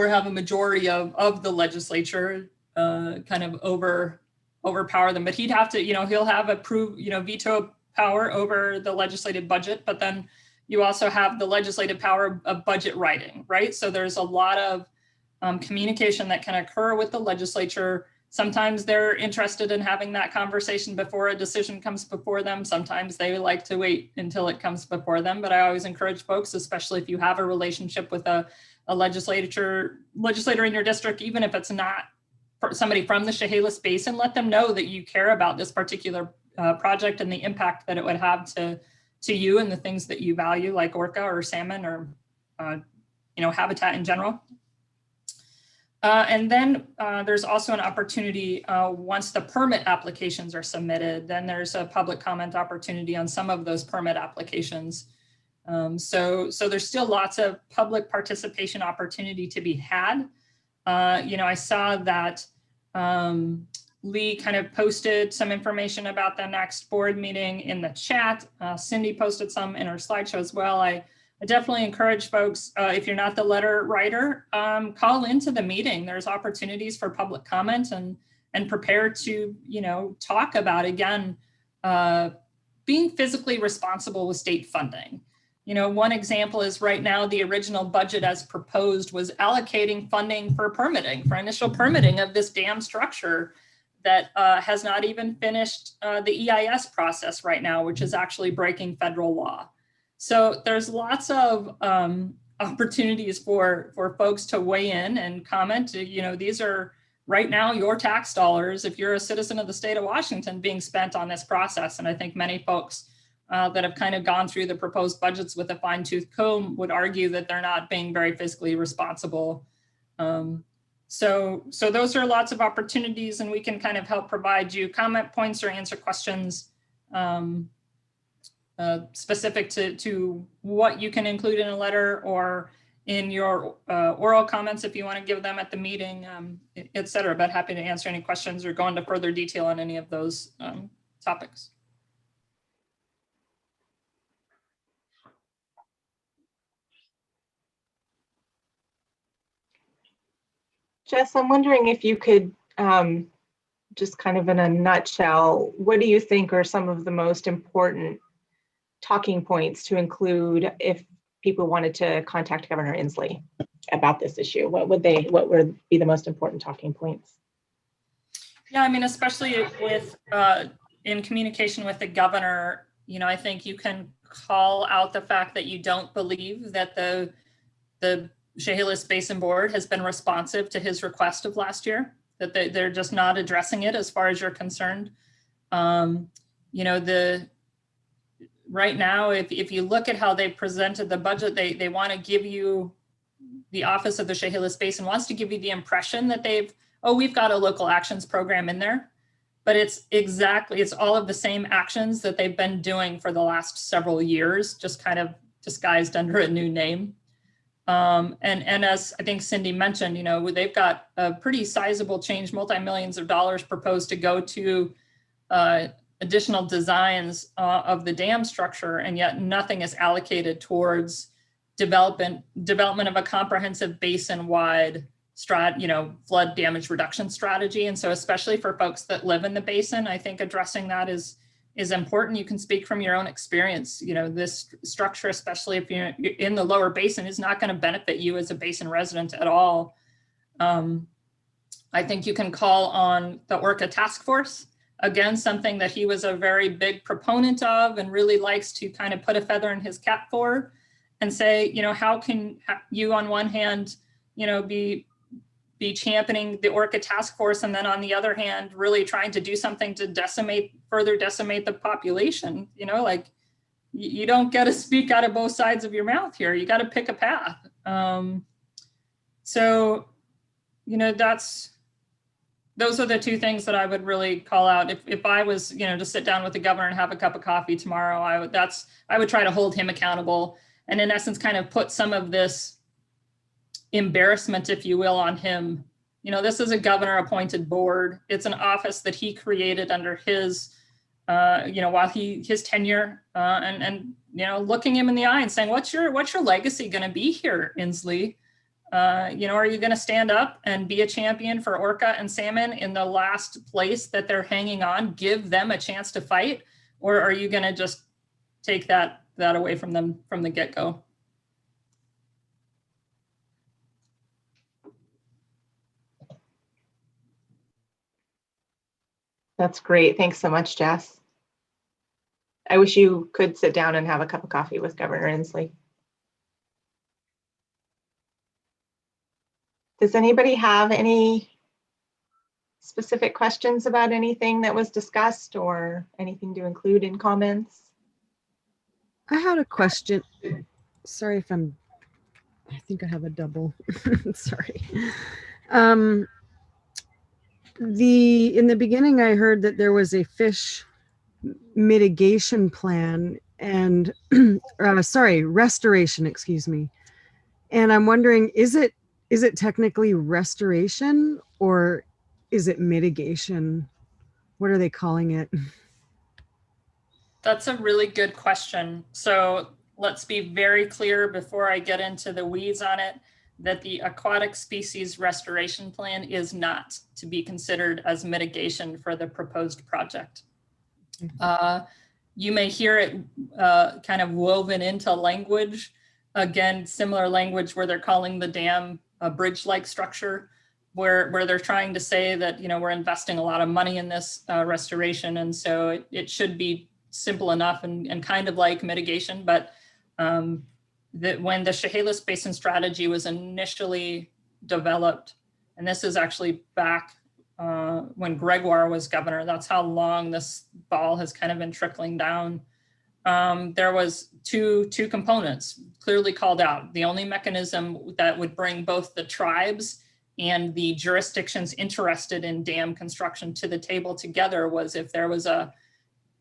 have a majority of the legislature kind of overpower them. But he'd have to, he'll have veto power over the legislative budget, but then you also have the legislative power of budget writing, right? So there's a lot of communication that can occur with the legislature. Sometimes they're interested in having that conversation before a decision comes before them. Sometimes they like to wait until it comes before them. But I always encourage folks, especially if you have a relationship with a legislator in your district, even if it's not somebody from the Chehalis Basin, let them know that you care about this particular project and the impact that it would have to you and the things that you value, like orca or salmon or habitat in general. And then there's also an opportunity once the permit applications are submitted, then there's a public comment opportunity on some of those permit applications. So there's still lots of public participation opportunity to be had. I saw that Lee kind of posted some information about the next board meeting in the chat. Cindy posted some in her slideshow as well. I definitely encourage folks, if you're not the letter writer, call into the meeting. There's opportunities for public comment and prepare to, talk about, again, being physically responsible with state funding. One example is right now, the original budget as proposed was allocating funding for permitting, for initial permitting of this dam structure that has not even finished the EIS process right now, which is actually breaking federal law. So there's lots of opportunities for folks to weigh in and comment. These are right now your tax dollars, if you're a citizen of the state of Washington, being spent on this process. And I think many folks that have kind of gone through the proposed budgets with a fine-tooth comb would argue that they're not being very fiscally responsible. So those are lots of opportunities, and we can kind of help provide you comment points or answer questions specific to what you can include in a letter or in your oral comments if you want to give them at the meeting, et cetera. But happy to answer any questions or go into further detail on any of those topics. Jess, I'm wondering if you could just kind of in a nutshell, what do you think are some of the most important talking points to include if people wanted to contact Governor Inslee about this issue? What would be the most important talking points? Yeah, I mean, especially with in communication with the governor, I think you can call out the fact that you don't believe that the Chehalis Basin Board has been responsive to his request of last year, that they're just not addressing it as far as you're concerned. You know, right now, if you look at how they presented the budget, they want to give you, the Office of the Chehalis Basin wants to give you the impression that we've got a local actions program in there, but it's all of the same actions that they've been doing for the last several years, just kind of disguised under a new name. And as I think Cindy mentioned, you know, they've got a pretty sizable change, multi-millions of dollars proposed to go to additional designs of the dam structure, and yet nothing is allocated towards development of a comprehensive basin-wide flood damage reduction strategy. And so especially for folks that live in the basin, I think addressing that is important. You can speak from your own experience. You know, this structure, especially if you're in the lower basin, is not going to benefit you as a basin resident at all. I think you can call on the Orca task force. Again, something that he was a very big proponent of and really likes to kind of put a feather in his cap for, and say, you know, how can you on one hand, you know, be championing the Orca task force, and then on the other hand, really trying to do something to further decimate the population. You know, like you don't get to speak out of both sides of your mouth here. You got to pick a path. So, you know, those are the two things that I would really call out. If I was, you know, to sit down with the governor and have a cup of coffee tomorrow, I would try to hold him accountable, and in essence, kind of put some of this embarrassment, if you will, on him. You know, this is a governor appointed board. It's an office that he created under his, while his tenure, and you know, looking him in the eye and saying, what's your legacy going to be here, Inslee? You know, are you going to stand up and be a champion for orca and salmon in the last place that they're hanging on, give them a chance to fight? Or are you going to just take that away from them from the get-go? That's great. Thanks so much, Jess. I wish you could sit down and have a cup of coffee with Governor Inslee. Does anybody have any specific questions about anything that was discussed or anything to include in comments? I had a question. Sorry if I think I have a double. Sorry. In the beginning, I heard that there was a fish mitigation plan and restoration, excuse me. And I'm wondering, is it technically restoration or is it mitigation? What are they calling it? That's a really good question. So let's be very clear before I get into the weeds on it, that the aquatic species restoration plan is not to be considered as mitigation for the proposed project. You may hear it kind of woven into language, again, similar language where they're calling the dam a bridge-like structure, where they're trying to say that, you know, we're investing a lot of money in this restoration, and so it should be simple enough and kind of like mitigation. But that when the Chehalis Basin strategy was initially developed, and this is actually back when Gregoire was governor, that's how long this ball has kind of been trickling down. There was two components clearly called out. The only mechanism that would bring both the tribes and the jurisdictions interested in dam construction to the table together was if there was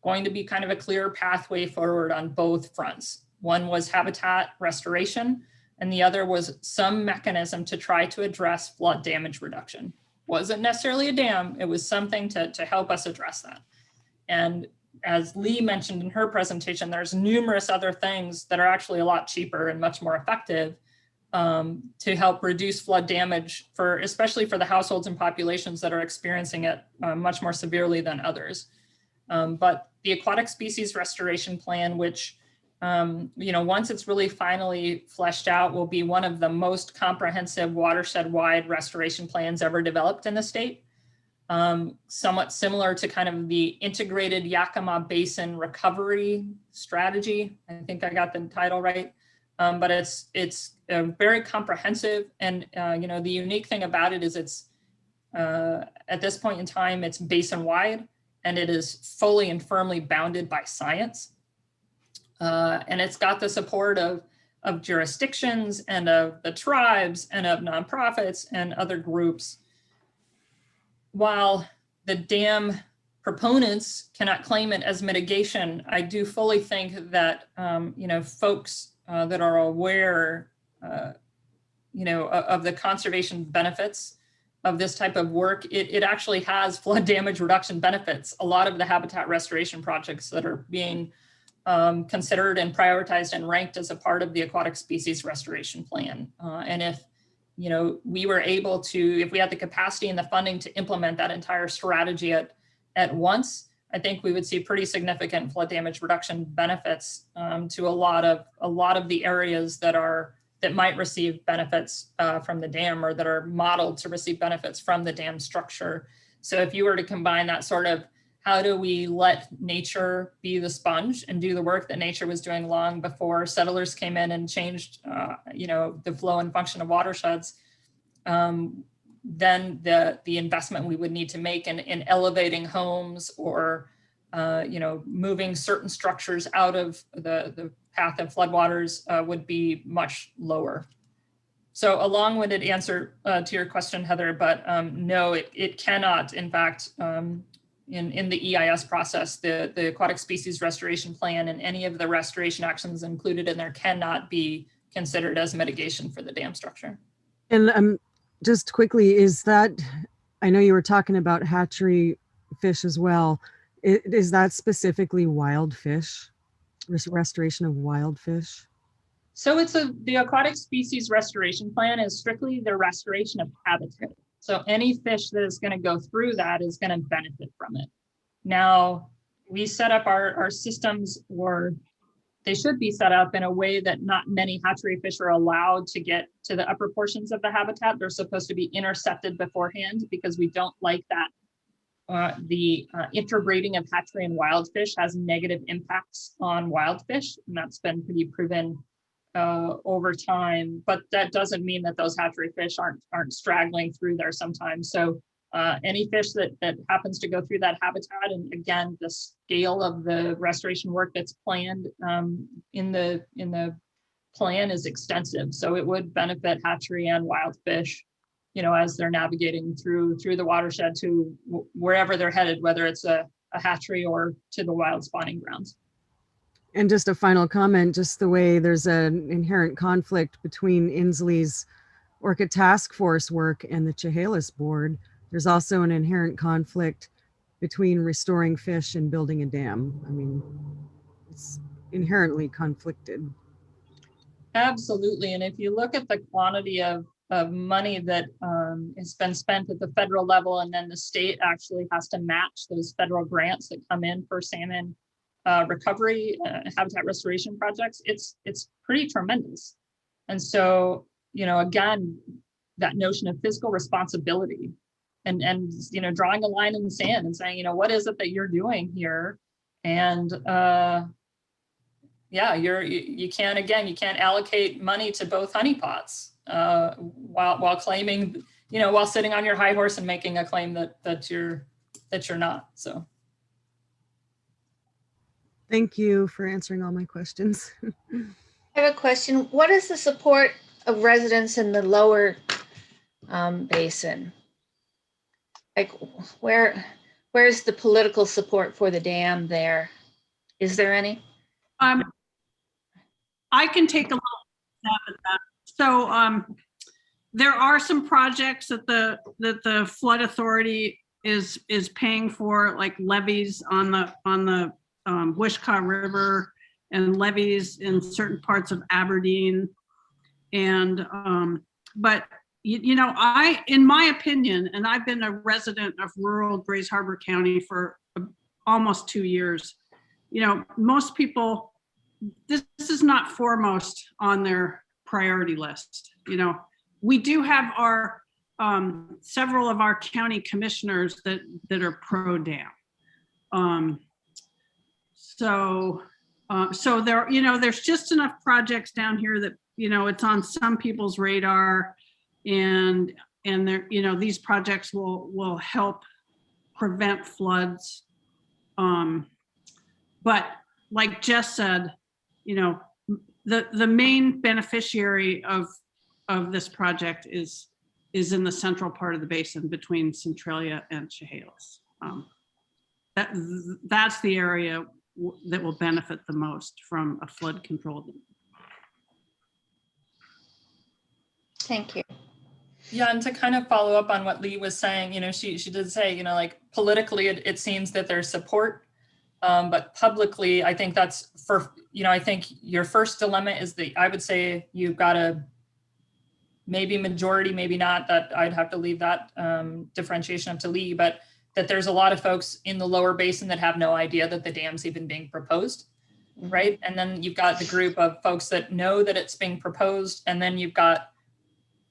going to be kind of a clear pathway forward on both fronts. One was habitat restoration, and the other was some mechanism to try to address flood damage reduction. Wasn't necessarily a dam, it was something to help us address that. And as Lee mentioned in her presentation, there's numerous other things that are actually a lot cheaper and much more effective to help reduce flood damage, especially for the households and populations that are experiencing it much more severely than others. But the aquatic species restoration plan, which once it's really finally fleshed out, will be one of the most comprehensive watershed-wide restoration plans ever developed in the state. somewhat similar to kind of the integrated Yakima Basin recovery strategy. I think I got the title right, but it's very comprehensive. And the unique thing about it is it's at this point in time, it's basin wide, and it is fully and firmly bounded by science. And it's got the support of jurisdictions and of the tribes and of nonprofits and other groups. While the dam proponents cannot claim it as mitigation, I do fully think that folks that are aware of the conservation benefits of this type of work, it actually has flood damage reduction benefits. A lot of the habitat restoration projects that are being considered and prioritized and ranked as a part of the aquatic species restoration plan. And if we were able to, if we had the capacity and the funding to implement that entire strategy at once, I think we would see pretty significant flood damage reduction benefits to a lot of the areas that might receive benefits from the dam, or that are modeled to receive benefits from the dam structure. So if you were to combine that sort of, how do we let nature be the sponge and do the work that nature was doing long before settlers came in and changed, the flow and function of watersheds, then the investment we would need to make in elevating homes or, moving certain structures out of the path of floodwaters would be much lower. So a long-winded answer to your question, Heather, but no, it cannot, in fact, in the EIS process, the aquatic species restoration plan and any of the restoration actions included in there cannot be considered as mitigation for the dam structure. And just quickly, is that, I know you were talking about hatchery fish as well. Is that specifically wild fish, restoration of wild fish? So the aquatic species restoration plan is strictly the restoration of habitat. So any fish that is going to go through that is going to benefit from it. Now, we set up our systems, or they should be set up in a way that not many hatchery fish are allowed to get to the upper portions of the habitat. They're supposed to be intercepted beforehand because we don't like that. The interbreeding of hatchery and wild fish has negative impacts on wild fish, and that's been pretty proven over time, but that doesn't mean that those hatchery fish aren't straggling through there sometimes. So any fish that happens to go through that habitat, and again, the scale of the restoration work that's planned in the plan is extensive. So it would benefit hatchery and wild fish, as they're navigating through the watershed to wherever they're headed, whether it's a hatchery or to the wild spawning grounds. And just a final comment, just the way there's an inherent conflict between Inslee's Orchid Task Force work and the Chehalis board, there's also an inherent conflict between restoring fish and building a dam. I mean, it's inherently conflicted. Absolutely. And if you look at the quantity of money that has been spent at the federal level, and then the state actually has to match those federal grants that come in for salmon recovery, habitat restoration projects, it's pretty tremendous. And so, again, that notion of fiscal responsibility and drawing a line in the sand and saying, what is it that you're doing here? And you can't allocate money to both honeypots while claiming, while sitting on your high horse and making a claim that you're not. So. Thank you for answering all my questions. I have a question. What is the support of residents in the lower basin? Like, where's the political support for the dam there? Is there any? I can take a little stab at that. So there are some projects that the flood authority is paying for, like levees on the Wishkah River and levees in certain parts of Aberdeen. And, but, in my opinion, and I've been a resident of rural Grays Harbor County for almost 2 years, most people, this is not foremost on their priority list. We do have our several of our county commissioners that are pro dam. So there, there's just enough projects down here that, it's on some people's radar, and there, these projects will help prevent floods. But like Jess said, the main beneficiary of this project is in the central part of the basin between Centralia and Chehalis. That's the area that will benefit the most from a flood control. Thank you. Yeah, and to kind of follow up on what Lee was saying, she did say, like politically, it seems that there's support, but publicly, I think that's I think your first dilemma is I would say you've got a maybe majority, maybe not, that I'd have to leave that differentiation up to Lee, but that there's a lot of folks in the lower basin that have no idea that the dam's even being proposed, right? And then you've got the group of folks that know that it's being proposed, and then you've got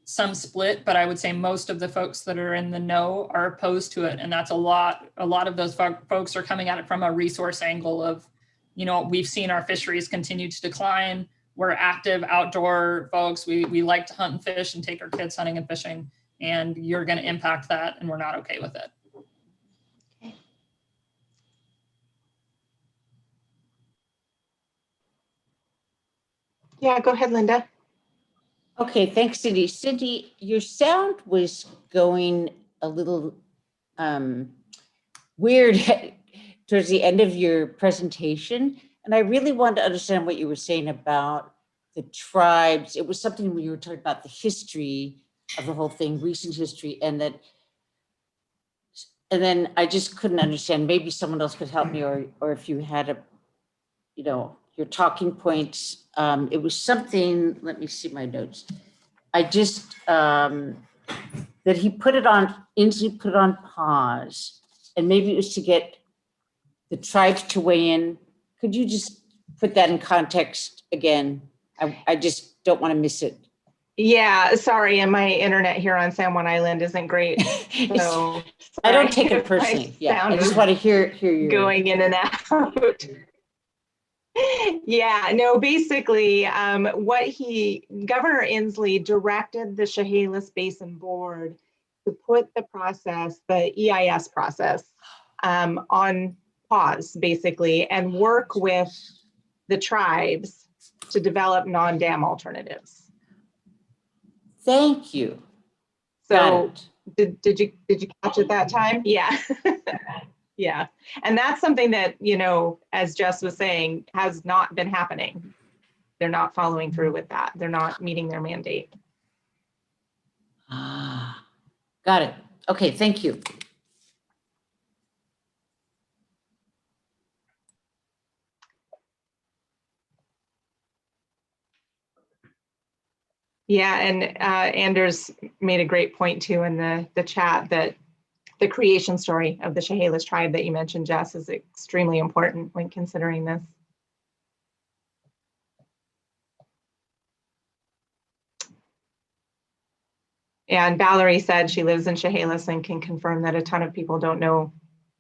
some split, but I would say most of the folks that are in the know are opposed to it. And that's a lot of those folks are coming at it from a resource angle of, we've seen our fisheries continue to decline. We're active outdoor folks. We like to hunt and fish and take our kids hunting and fishing, and you're going to impact that, and we're not okay with it. Okay. Yeah, go ahead, Linda. Okay, thanks, Cindy. Cindy, your sound was going a little weird towards the end of your presentation. And I really wanted to understand what you were saying about the tribes. It was something when you were talking about the history of the whole thing, recent history, and then I just couldn't understand. Maybe someone else could help me, or if you had your talking points. It was something, let me see my notes. I just, that he put it on, Inslee put it on pause, and maybe it was to get the tribes to weigh in. Could you just put that in context again? I just don't want to miss it. Yeah, sorry, and my internet here on San Juan Island isn't great. So I don't take it personally. Yeah, I just want to hear you going in and out. Yeah, no, basically Governor Inslee directed the Chehalis Basin Board to put the EIS process on pause, basically, and work with the tribes to develop non-dam alternatives. Thank you. So did you catch it that time? Yeah. Yeah. And that's something that, as Jess was saying, has not been happening. They're not following through with that. They're not meeting their mandate. Got it. Okay, thank you. Yeah, and Anders made a great point too in the chat that the creation story of the Chehalis tribe that you mentioned, Jess, is extremely important when considering this. And Valerie said she lives in Chehalis and can confirm that a ton of people don't know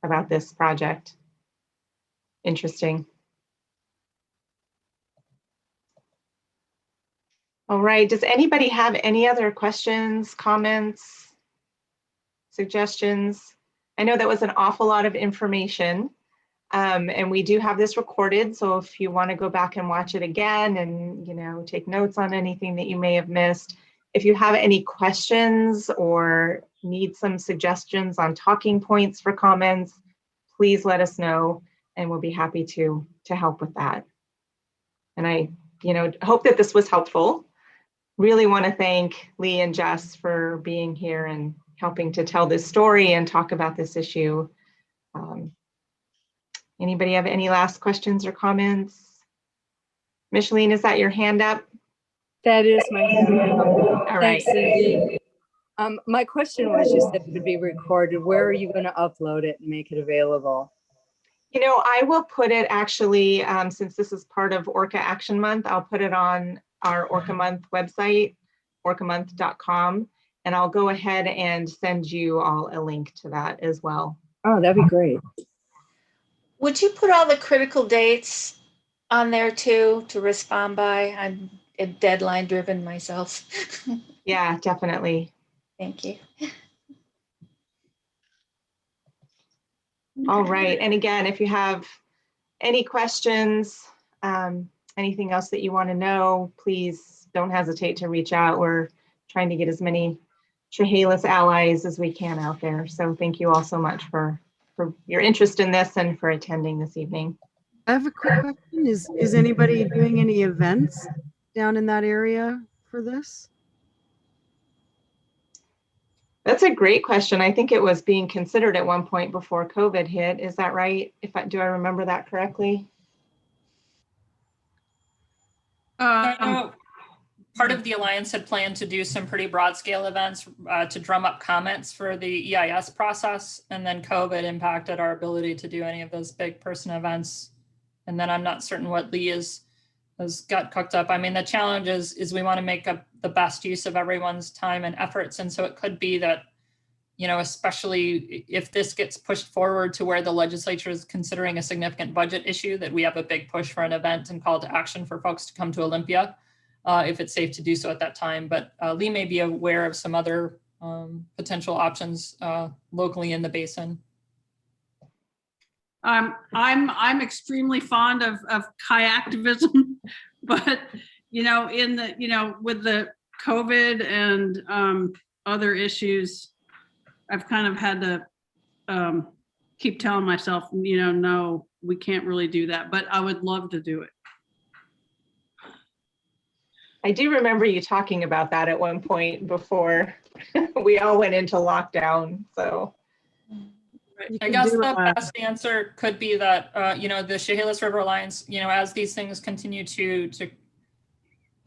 about this project. Interesting. All right, does anybody have any other questions, comments, suggestions? I know that was an awful lot of information, and we do have this recorded, so if you want to go back and watch it again and take notes on anything that you may have missed, if you have any questions or need some suggestions on talking points for comments, please let us know, and we'll be happy to help with that. And I hope that this was helpful. Really want to thank Lee and Jess for being here and helping to tell this story and talk about this issue. Anybody have any last questions or comments? Micheline, is that your hand up? That is my hand up. All right. Thanks, Cindy. My question was just that it would be recorded. Where are you going to upload it and make it available? I will put it actually, since this is part of Orca Action Month, I'll put it on our Orca Month website, orcamonth.com. And I'll go ahead and send you all a link to that as well. Oh, that'd be great. Would you put all the critical dates on there too to respond by? I'm a deadline driven myself. Yeah, definitely. Thank you. All right. And again, if you have any questions, anything else that you want to know, please don't hesitate to reach out. We're trying to get as many Chehalis allies as we can out there. So thank you all so much for your interest in this and for attending this evening. I have a quick question. Is anybody doing any events down in that area for this? That's a great question. I think it was being considered at one point before COVID hit. Is that right? Do I remember that correctly? Part of the Alliance had planned to do some pretty broad scale events to drum up comments for the EIS process. And then COVID impacted our ability to do any of those big person events. And then I'm not certain what Lee has got cooked up. I mean, the challenge is we want to make up the best use of everyone's time and efforts. And so it could be that, you know, especially if this gets pushed forward to where the legislature is considering a significant budget issue, that we have a big push for an event and call to action for folks to come to Olympia, if it's safe to do so at that time. But Lee may be aware of some other potential options locally in the basin. I'm extremely fond of kayaktivism, but with the COVID and other issues, I've kind of had to keep telling myself, no, we can't really do that, but I would love to do it. I do remember you talking about that at one point before we all went into lockdown. So I guess the best answer could be that, the Chehalis River Alliance, as these things continue to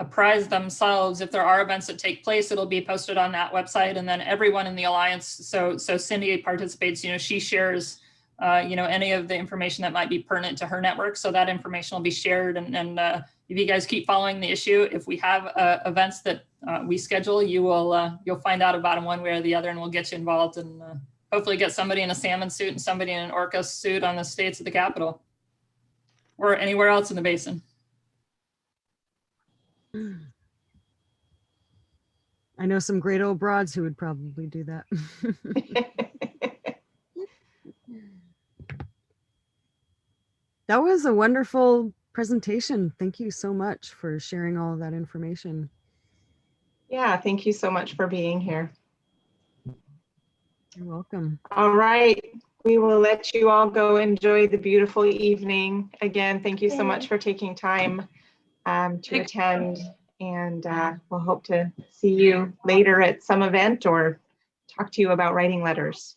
apprise themselves, if there are events that take place, it'll be posted on that website. And then everyone in the Alliance, so Cindy participates, she shares, any of the information that might be pertinent to her network. So that information will be shared. And if you guys keep following the issue, if we have events that we schedule, you'll find out about them one way or the other, and we'll get you involved and hopefully get somebody in a salmon suit and somebody in an orca suit on the states of the Capitol or anywhere else in the basin. I know some great old broads who would probably do that. That was a wonderful presentation. Thank you so much for sharing all of that information. Yeah, thank you so much for being here. You're welcome. All right, we will let you all go enjoy the beautiful evening. Again, thank you so much for taking time to attend, and we'll hope to see you later at some event or talk to you about writing letters.